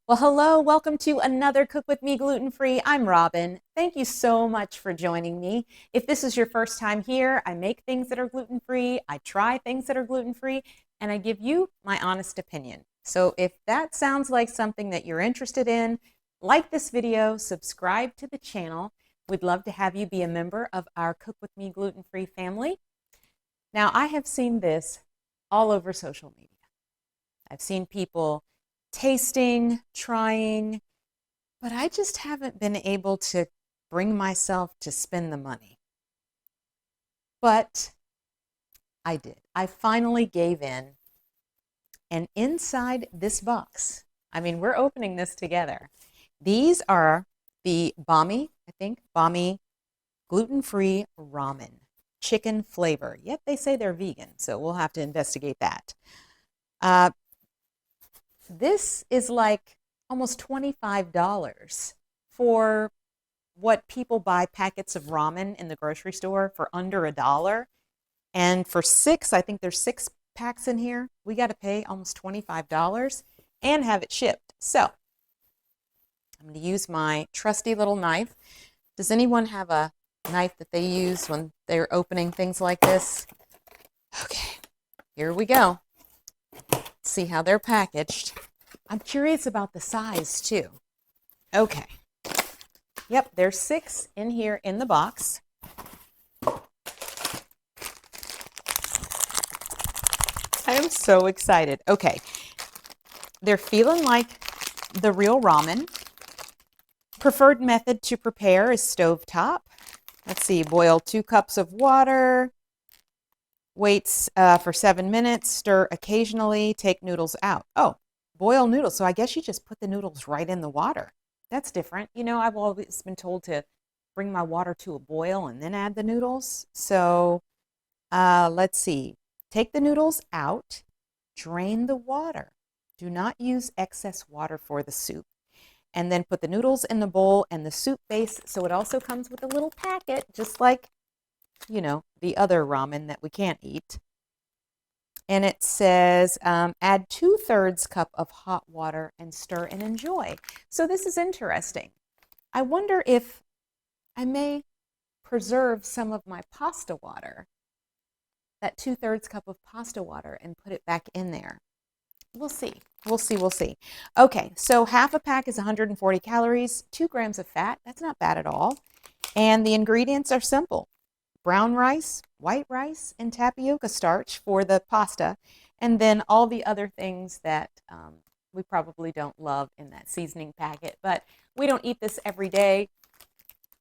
Well, hello, welcome to another Cook With Me Gluten Free. I'm Robin. Thank you so much for joining me. If this is your first time here, I make things that are gluten free, I try things that are gluten free, and I give you my honest opinion. So if that sounds like something that you're interested in, like this video, subscribe to the channel. We'd love to have you be a member of our Cook With Me Gluten Free family. Now, I have seen this all over social media. I've seen people tasting, trying, but I just haven't been able to bring myself to spend the money. But I did. I finally gave in. And inside this box, I mean, we're opening this together. These are the BAMI Gluten Free Ramen, chicken flavor. Yet they say they're vegan, so we'll have to investigate that. Uh, this is like almost $25 for what people buy packets of ramen in the grocery store for under $1. And for six, I think there's 6 packs in here, we got to pay almost $25 and have it shipped. So I'm going to use my trusty little knife. Does anyone have a knife that they use when they're opening things like this? Okay, here we go. Let's see how they're packaged. I'm curious about the size too. Okay. Yep, there's 6 in here in the box. I am so excited. Okay. They're feeling like the real ramen. Preferred method to prepare is stovetop. Let's see, boil 2 cups of water. Waits for 7 minutes. Stir occasionally. Take noodles out. Oh, boil noodles. So I guess you just put the noodles right in the water. That's different. You know, I've always been told to bring my water to a boil and then add the noodles. So let's see. Take the noodles out. Drain the water. Do not use excess water for the soup. And then put the noodles in the bowl and the soup base. So it also comes with a little packet, just like, you know, the other ramen that we can't eat. And it says, add 2/3 cup of hot water and stir and enjoy. So this is interesting. I wonder if I may preserve some of my pasta water, that 2/3 cup of pasta water, and put it back in there. We'll see. We'll see. We'll see. Okay, so half a pack is 140 calories, 2 grams of fat. That's not bad at all. And the ingredients are simple: brown rice, white rice, and tapioca starch for the pasta, and then all the other things that we probably don't love in that seasoning packet. But we don't eat this every day.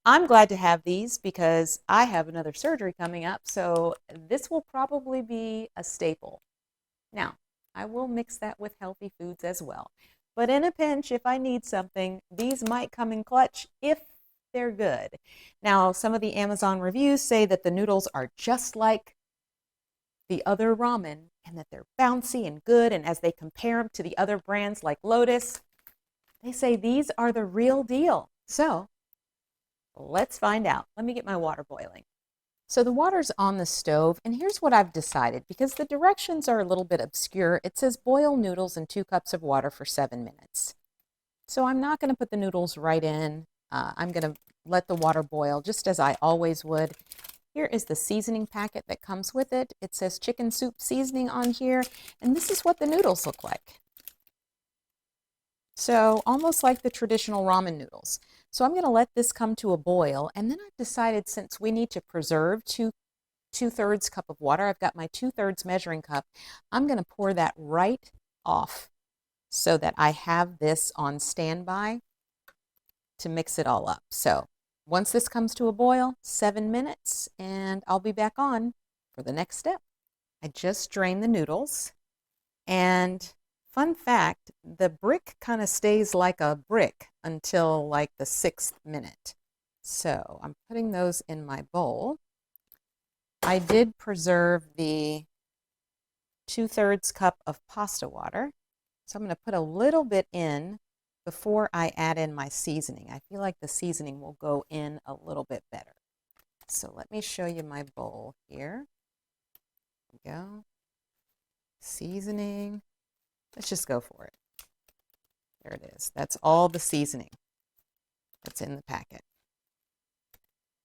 I'm glad to have these because I have another surgery coming up, so this will probably be a staple. Now, I will mix that with healthy foods as well. But in a pinch, if I need something, these might come in clutch if they're good. Now, some of the Amazon reviews say that the noodles are just like the other ramen and that they're bouncy and good. And as they compare them to the other brands like Lotus, they say these are the real deal. So let's find out. Let me get my water boiling. So the water's on the stove, and here's what I've decided, because the directions are a little bit obscure. It says boil noodles in 2 cups of water for 7 minutes. So I'm not going to put the noodles right in. I'm going to let the water boil just as I always would. Here is the seasoning packet that comes with it. It says chicken soup seasoning on here, and this is what the noodles look like. So almost like the traditional ramen noodles. So I'm going to let this come to a boil, and then I've decided, since we need to preserve 2/3 cup of water, I've got my 2/3 measuring cup. I'm going to pour that right off so that I have this on standby to mix it all up. So once this comes to a boil, 7 minutes, and I'll be back on for the next step. I just drained the noodles, and fun fact, the brick kind of stays like a brick until like the 6th minute. So I'm putting those in my bowl. I did preserve the 2/3 cup of pasta water. So I'm going to put a little bit in before I add in my seasoning. I feel like the seasoning will go in a little bit better. So let me show you my bowl here. There we go. Seasoning. Let's just go for it. There it is. That's all the seasoning that's in the packet.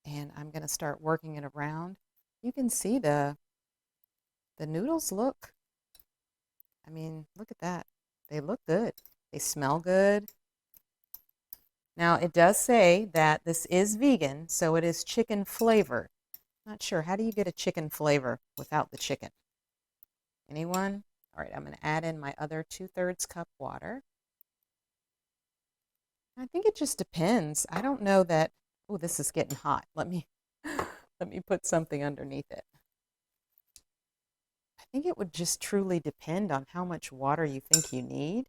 And I'm going to start working it around. You can see the noodles look, I mean, look at that. They look good. They smell good. Now, it does say that this is vegan, so it is chicken flavored. Not sure. How do you get a chicken flavor without the chicken? Anyone? All right, I'm going to add in my other 2/3 cup water. I think it just depends. I don't know that. Oh, this is getting hot. Let me put something underneath it. I think it would just truly depend on how much water you think you need.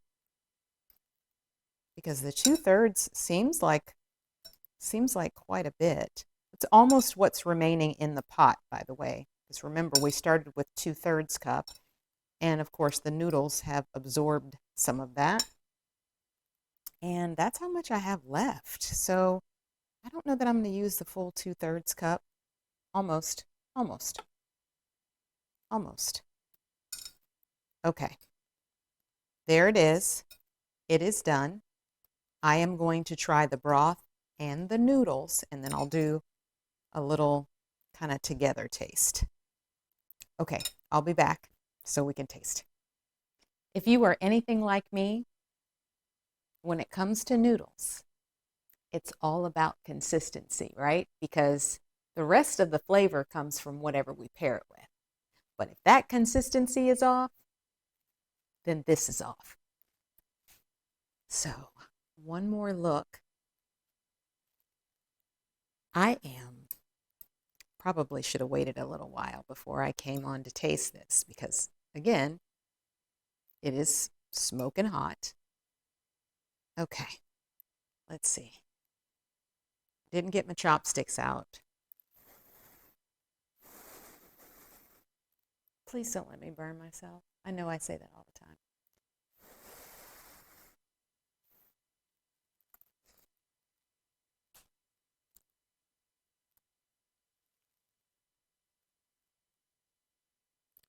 Because the 2/3 seems like quite a bit. It's almost what's remaining in the pot, by the way. Because remember, we started with 2/3 cup. And of course, the noodles have absorbed some of that. And that's how much I have left. So I don't know that I'm going to use the full 2/3 cup. Almost, almost, almost. Okay. There it is. It is done. I am going to try the broth and the noodles, and then I'll do a little kind of together taste. Okay, I'll be back so we can taste. If you are anything like me, when it comes to noodles, it's all about consistency, right? Because the rest of the flavor comes from whatever we pair it with. But if that consistency is off, then this is off. So, one more look. I probably should have waited a little while before I came on to taste this because, again, it is smoking hot. Okay, let's see. Didn't get my chopsticks out. Please don't let me burn myself. I know I say that all the time.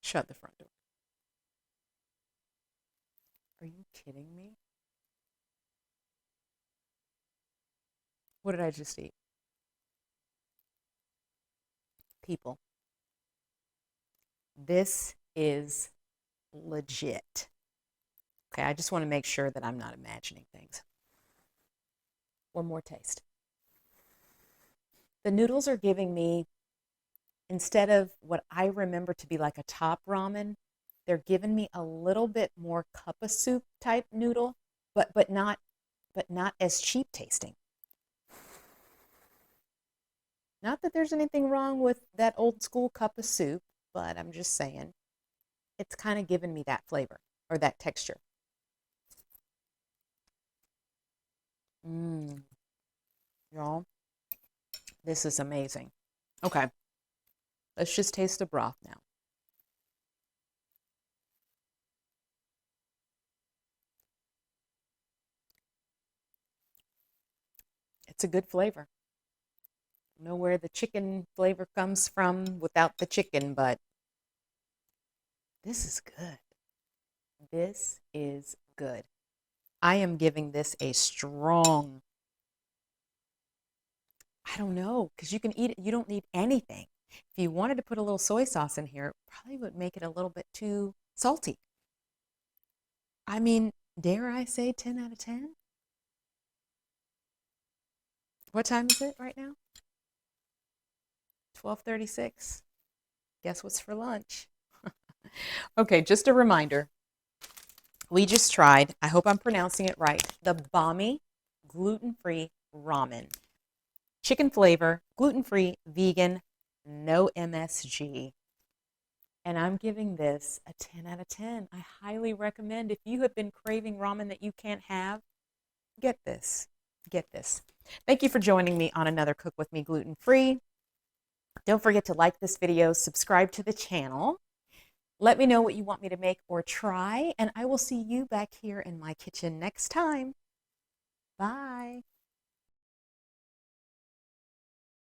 Shut the front door. Are you kidding me? What did I just eat? People, this is legit. Okay, I just want to make sure that I'm not imagining things. One more taste. The noodles are giving me, instead of what I remember to be like a top ramen, they're giving me a little bit more cup of soup type noodle, but not as cheap tasting. Not that there's anything wrong with that old school cup of soup, but I'm just saying it's kind of giving me that flavor or that texture. Y'all, this is amazing. Okay, let's just taste the broth now. It's a good flavor. I don't know where the chicken flavor comes from without the chicken, but this is good. This is good. I am giving this a strong, I don't know, because you can eat it, you don't need anything. If you wanted to put a little soy sauce in here, it probably would make it a little bit too salty. I mean, dare I say 10 out of 10? What time is it right now? 12:36. Guess what's for lunch? Okay, just a reminder. We just tried, I hope I'm pronouncing it right, the BAMI Gluten Free Ramen. Chicken flavor, gluten-free, vegan, no MSG. And I'm giving this a 10 out of 10. I highly recommend, if you have been craving ramen that you can't have, get this. Get this. Thank you for joining me on another Cook With Me Gluten Free. Don't forget to like this video, subscribe to the channel. Let me know what you want me to make or try, and I will see you back here in my kitchen next time. Bye.